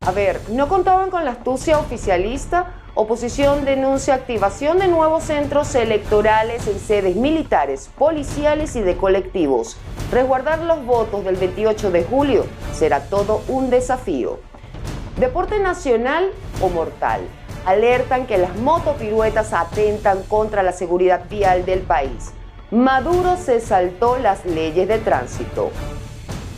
A ver, no contaban con la astucia oficialista. Oposición denuncia activación de nuevos centros electorales en sedes militares, policiales y de colectivos. Resguardar los votos del 28 de julio será todo un desafío. Deporte nacional o mortal. Alertan que las motopiruetas atentan contra la seguridad vial del país. Maduro se saltó las leyes de tránsito.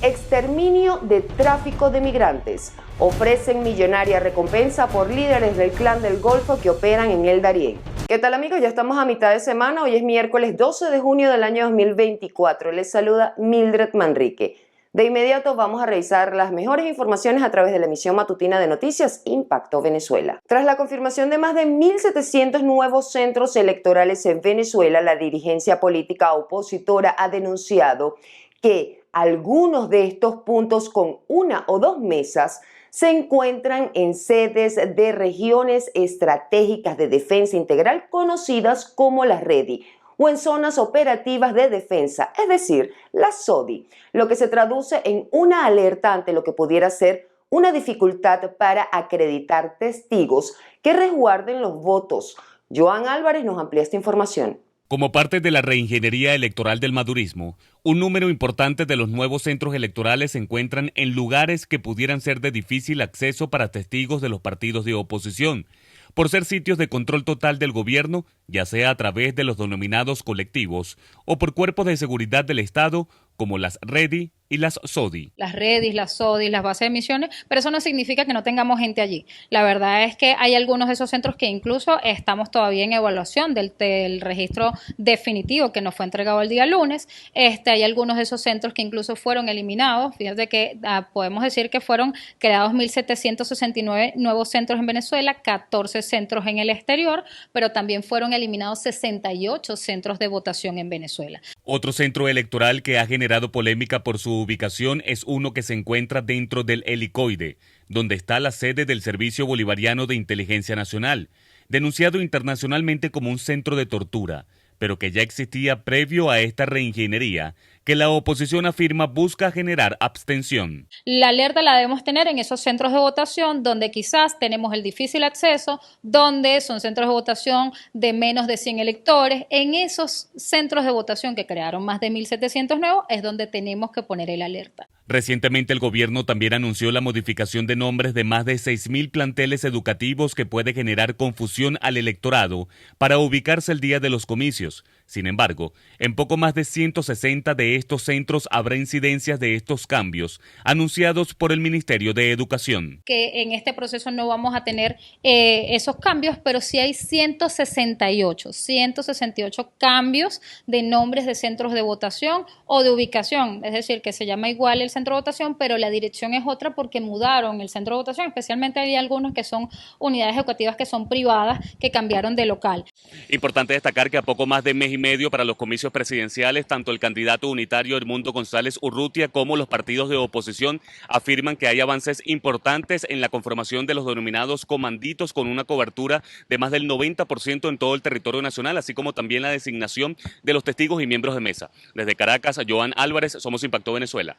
Exterminio de tráfico de migrantes. Ofrecen millonaria recompensa por líderes del Clan del Golfo que operan en el Darién. ¿Qué tal, amigos? Ya estamos a mitad de semana. Hoy es miércoles 12 de junio del año 2024. Les saluda Mildred Manrique. De inmediato vamos a revisar las mejores informaciones a través de la emisión matutina de noticias Impacto Venezuela. Tras la confirmación de más de 1.700 nuevos centros electorales en Venezuela, la dirigencia política opositora ha denunciado que algunos de estos puntos con una o dos mesas se encuentran en sedes de regiones estratégicas de defensa integral conocidas como las REDI o en zonas operativas de defensa, es decir, las SODI, lo que se traduce en una alerta ante lo que pudiera ser una dificultad para acreditar testigos que resguarden los votos. Joan Álvarez nos amplía esta información. Como parte de la reingeniería electoral del madurismo, un número importante de los nuevos centros electorales se encuentran en lugares que pudieran ser de difícil acceso para testigos de los partidos de oposición, por ser sitios de control total del gobierno, ya sea a través de los denominados colectivos o por cuerpos de seguridad del Estado como las REDI y las SODI. Las REDI, las SODI, las bases de misiones, pero eso no significa que no tengamos gente allí. La verdad es que hay algunos de esos centros que incluso estamos todavía en evaluación del registro definitivo que nos fue entregado el día lunes. Hay algunos de esos centros que incluso fueron eliminados. Fíjate que podemos decir que fueron creados 1.769 nuevos centros en Venezuela, 14 centros en el exterior, pero también fueron eliminados 68 centros de votación en Venezuela. Otro centro electoral que ha generado polémica por su ubicación es uno que se encuentra dentro del Helicoide, donde está la sede del Servicio Bolivariano de Inteligencia Nacional, denunciado internacionalmente como un centro de tortura, pero que ya existía previo a esta reingeniería, que la oposición afirma busca generar abstención. La alerta la debemos tener en esos centros de votación donde quizás tenemos el difícil acceso, donde son centros de votación de menos de 100 electores. En esos centros de votación que crearon más de 1.700 nuevos es donde tenemos que poner el alerta. Recientemente el gobierno también anunció la modificación de nombres de más de 6.000 planteles educativos que puede generar confusión al electorado para ubicarse el día de los comicios. Sin embargo, en poco más de 160 de estos centros habrá incidencias de estos cambios anunciados por el Ministerio de Educación. Que en este proceso no vamos a tener esos cambios, pero sí hay 168 cambios de nombres de centros de votación o de ubicación, es decir, que se llama igual el centro de votación, pero la dirección es otra porque mudaron el centro de votación, especialmente hay algunos que son unidades educativas que son privadas, que cambiaron de local. Importante destacar que a poco más de mes y medio para los comicios presidenciales, tanto el candidato unitario Edmundo González Urrutia como los partidos de oposición afirman que hay avances importantes en la conformación de los denominados comanditos con una cobertura de más del 90% en todo el territorio nacional, así como también la designación de los testigos y miembros de mesa. Desde Caracas, Joan Álvarez, Somos Impacto Venezuela.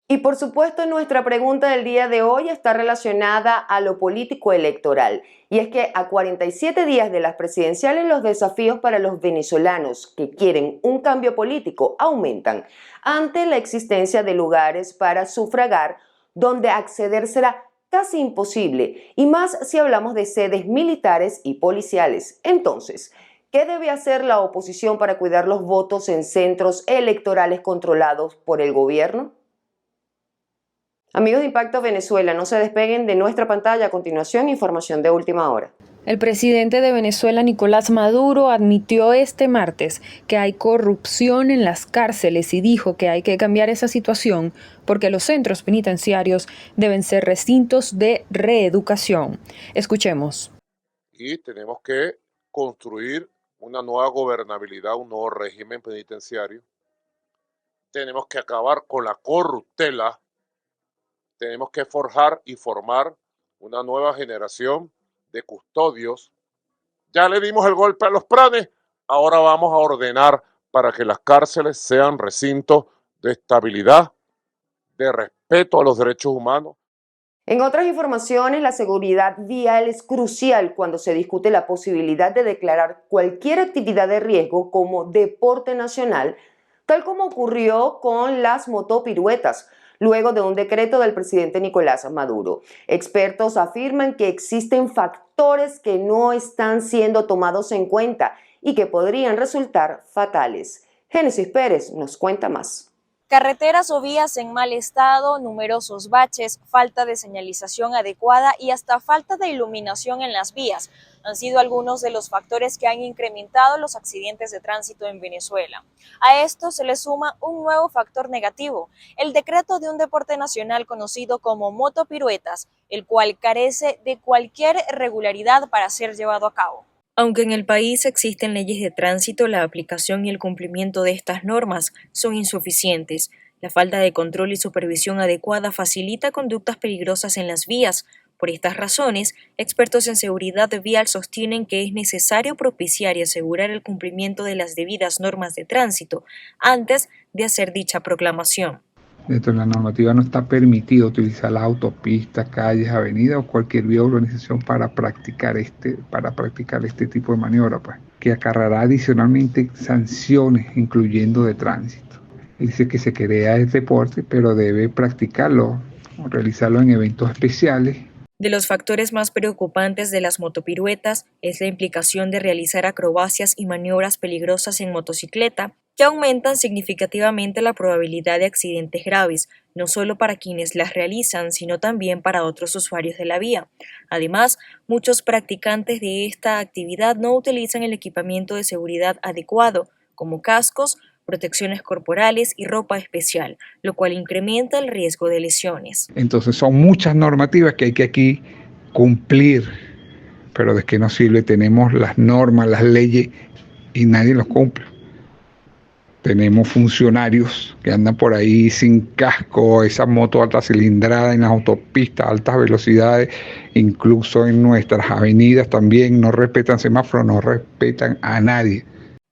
Y por supuesto, nuestra pregunta del día de hoy está relacionada a lo político electoral. Y es que a 47 días de las presidenciales, los desafíos para los venezolanos que quieren un cambio político aumentan ante la existencia de lugares para sufragar donde acceder será casi imposible, y más si hablamos de sedes militares y policiales. Entonces, ¿qué debe hacer la oposición para cuidar los votos en centros electorales controlados por el gobierno? Amigos de Impacto Venezuela, no se despeguen de nuestra pantalla. A continuación, información de última hora. El presidente de Venezuela, Nicolás Maduro, admitió este martes que hay corrupción en las cárceles y dijo que hay que cambiar esa situación porque los centros penitenciarios deben ser recintos de reeducación. Escuchemos. Y tenemos que construir una nueva gobernabilidad, un nuevo régimen penitenciario. Tenemos que acabar con la corruptela. Tenemos que forjar y formar una nueva generación de custodios. Ya le dimos el golpe a los planes, ahora vamos a ordenar para que las cárceles sean recintos de estabilidad, de respeto a los derechos humanos. En otras informaciones, la seguridad vial es crucial cuando se discute la posibilidad de declarar cualquier actividad de riesgo como deporte nacional, tal como ocurrió con las motopiruetas, luego de un decreto del presidente Nicolás Maduro. Expertos afirman que existen factores que no están siendo tomados en cuenta y que podrían resultar fatales. Génesis Pérez nos cuenta más. Carreteras o vías en mal estado, numerosos baches, falta de señalización adecuada y hasta falta de iluminación en las vías han sido algunos de los factores que han incrementado los accidentes de tránsito en Venezuela. A esto se le suma un nuevo factor negativo, el decreto de un deporte nacional conocido como motopiruetas, el cual carece de cualquier regularidad para ser llevado a cabo. Aunque en el país existen leyes de tránsito, la aplicación y el cumplimiento de estas normas son insuficientes. La falta de control y supervisión adecuada facilita conductas peligrosas en las vías. Por estas razones, expertos en seguridad vial sostienen que es necesario propiciar y asegurar el cumplimiento de las debidas normas de tránsito antes de hacer dicha proclamación. Dentro de la normativa no está permitido utilizar las autopistas, calles, avenidas o cualquier vía de urbanización para practicar este tipo de maniobra, pues, que acarreará adicionalmente sanciones, incluyendo de tránsito. Dice que se crea el deporte, pero debe practicarlo o realizarlo en eventos especiales. De los factores más preocupantes de las motopiruetas es la implicación de realizar acrobacias y maniobras peligrosas en motocicleta, que aumentan significativamente la probabilidad de accidentes graves, no solo para quienes las realizan, sino también para otros usuarios de la vía. Además, muchos practicantes de esta actividad no utilizan el equipamiento de seguridad adecuado, como cascos, protecciones corporales y ropa especial, lo cual incrementa el riesgo de lesiones. Entonces son muchas normativas que hay que aquí cumplir, pero ¿de qué nos sirve? Tenemos las normas, las leyes y nadie los cumple. Tenemos funcionarios que andan por ahí sin casco, esas motos alta cilindrada en las autopistas, altas velocidades, incluso en nuestras avenidas también no respetan semáforos, no respetan a nadie.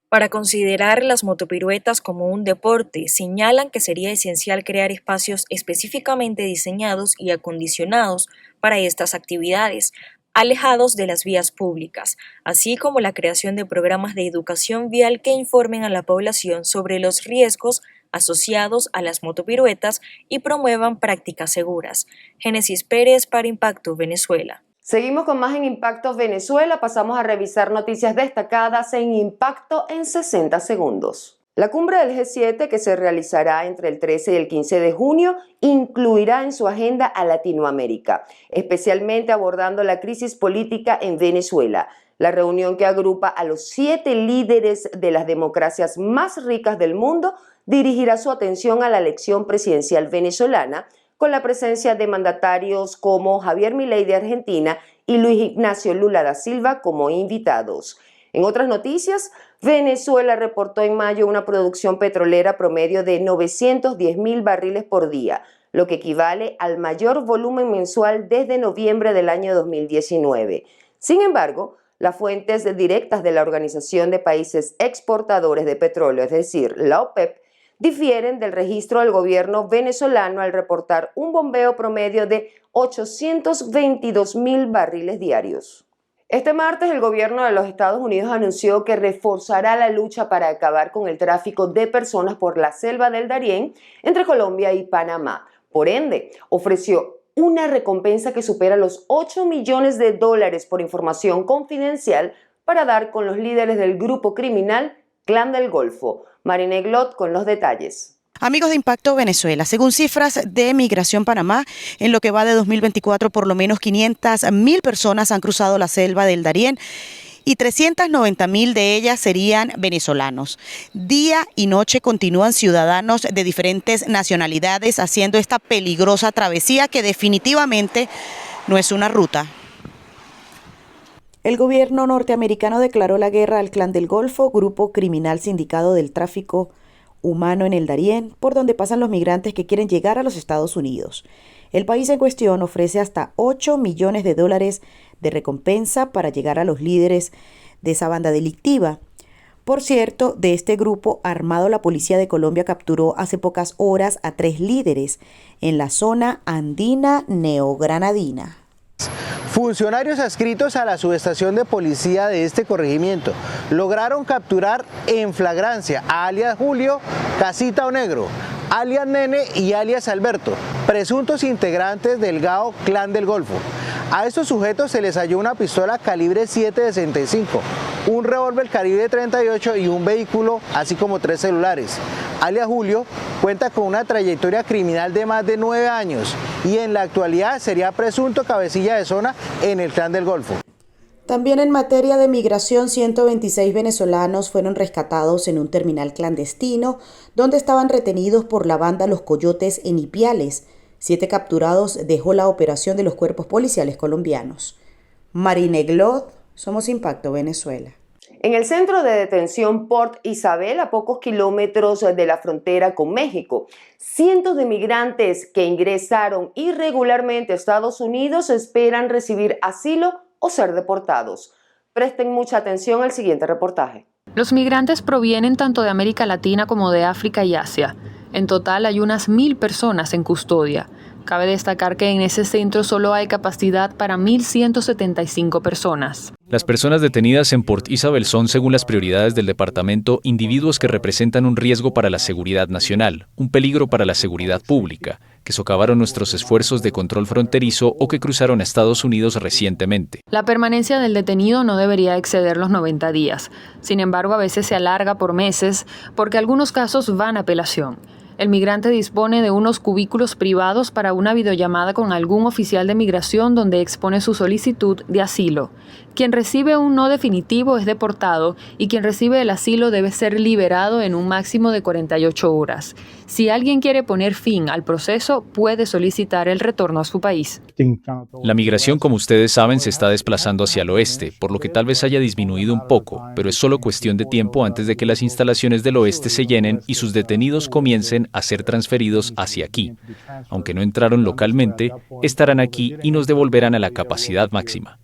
Para considerar las motopiruetas como un deporte, señalan que sería esencial crear espacios específicamente diseñados y acondicionados para estas actividades, alejados de las vías públicas, así como la creación de programas de educación vial que informen a la población sobre los riesgos asociados a las motopiruetas y promuevan prácticas seguras. Génesis Pérez para Impacto Venezuela. Seguimos con más en Impacto Venezuela, pasamos a revisar noticias destacadas en Impacto en 60 segundos. La cumbre del G7, que se realizará entre el 13 y el 15 de junio, incluirá en su agenda a Latinoamérica, especialmente abordando la crisis política en Venezuela. La reunión, que agrupa a los 7 líderes de las democracias más ricas del mundo, dirigirá su atención a la elección presidencial venezolana, con la presencia de mandatarios como Javier Milei de Argentina y Luis Ignacio Lula da Silva como invitados. En otras noticias, Venezuela reportó en mayo una producción petrolera promedio de 910.000 barriles por día, lo que equivale al mayor volumen mensual desde noviembre del año 2019. Sin embargo, las fuentes directas de la Organización de Países Exportadores de Petróleo, es decir, la OPEP, difieren del registro del gobierno venezolano al reportar un bombeo promedio de 822.000 barriles diarios. Este martes, el gobierno de los Estados Unidos anunció que reforzará la lucha para acabar con el tráfico de personas por la selva del Darién entre Colombia y Panamá. Por ende, ofreció una recompensa que supera los $8 millones por información confidencial para dar con los líderes del grupo criminal Clan del Golfo. Marina Glot con los detalles. Amigos de Impacto Venezuela, según cifras de Migración Panamá, en lo que va de 2024, por lo menos 500.000 personas han cruzado la selva del Darién y 390.000 de ellas serían venezolanos. Día y noche continúan ciudadanos de diferentes nacionalidades haciendo esta peligrosa travesía que definitivamente no es una ruta. El gobierno norteamericano declaró la guerra al Clan del Golfo, grupo criminal sindicado del tráfico humano en el Darién, por donde pasan los migrantes que quieren llegar a los Estados Unidos. El país en cuestión ofrece hasta $8 millones de recompensa para llegar a los líderes de esa banda delictiva. Por cierto, de este grupo armado, la Policía de Colombia capturó hace pocas horas a 3 líderes en la zona andina neogranadina. Funcionarios adscritos a la subestación de policía de este corregimiento lograron capturar en flagrancia a alias Julio Casita o Negro, alias Nene y alias Alberto, presuntos integrantes del GAO Clan del Golfo. A estos sujetos se les halló una pistola calibre 7.65, un revólver calibre 38 y un vehículo, así como 3 celulares. Alias Julio cuenta con una trayectoria criminal de más de 9 años y en la actualidad sería presunto cabecilla de zona en el Clan del Golfo. También en materia de migración, 126 venezolanos fueron rescatados en un terminal clandestino donde estaban retenidos por la banda Los Coyotes en Ipiales. 7 capturados dejó la operación de los cuerpos policiales colombianos. Marine Glod, Somos Impacto Venezuela. En el centro de detención Port Isabel, a pocos kilómetros de la frontera con México, cientos de migrantes que ingresaron irregularmente a Estados Unidos esperan recibir asilo o ser deportados. Presten mucha atención al siguiente reportaje. Los migrantes provienen tanto de América Latina como de África y Asia. En total hay unas 1.000 personas en custodia. Cabe destacar que en ese centro solo hay capacidad para 1.175 personas. Las personas detenidas en Port Isabel son, según las prioridades del departamento, individuos que representan un riesgo para la seguridad nacional, un peligro para la seguridad pública, que socavaron nuestros esfuerzos de control fronterizo o que cruzaron a Estados Unidos recientemente. La permanencia del detenido no debería exceder los 90 días. Sin embargo, a veces se alarga por meses porque algunos casos van a apelación. El migrante dispone de unos cubículos privados para una videollamada con algún oficial de migración donde expone su solicitud de asilo. Quien recibe un no definitivo es deportado y quien recibe el asilo debe ser liberado en un máximo de 48 horas. Si alguien quiere poner fin al proceso, puede solicitar el retorno a su país. La migración, como ustedes saben, se está desplazando hacia el oeste, por lo que tal vez haya disminuido un poco, pero es solo cuestión de tiempo antes de que las instalaciones del oeste se llenen y sus detenidos comiencen a ser transferidos hacia aquí. Aunque no entraron localmente, estarán aquí y nos devolverán a la capacidad máxima.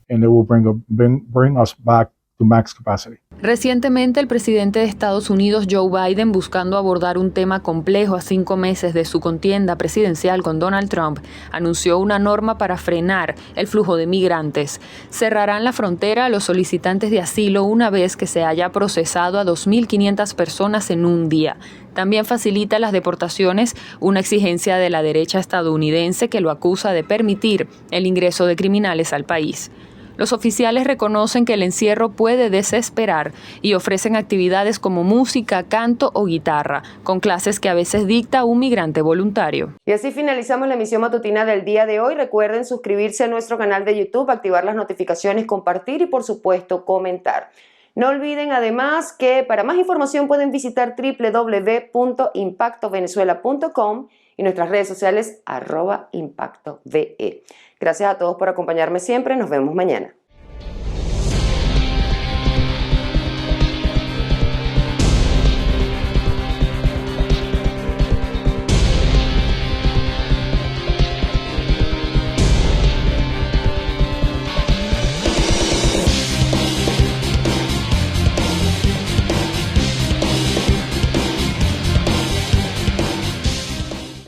Recientemente, el presidente de Estados Unidos, Joe Biden, buscando abordar un tema complejo a 5 meses de su contienda presidencial con Donald Trump, anunció una norma para frenar el flujo de migrantes. Cerrarán la frontera a los solicitantes de asilo una vez que se haya procesado a 2.500 personas en un día. También facilita las deportaciones, una exigencia de la derecha estadounidense que lo acusa de permitir el ingreso de criminales al país. Los oficiales reconocen que el encierro puede desesperar y ofrecen actividades como música, canto o guitarra, con clases que a veces dicta un migrante voluntario. Y así finalizamos la emisión matutina del día de hoy. Recuerden suscribirse a nuestro canal de YouTube, activar las notificaciones, compartir y por supuesto comentar. No olviden además que para más información pueden visitar www.impactovenezuela.com y nuestras redes sociales @impactove. Gracias a todos por acompañarme siempre. Nos vemos mañana.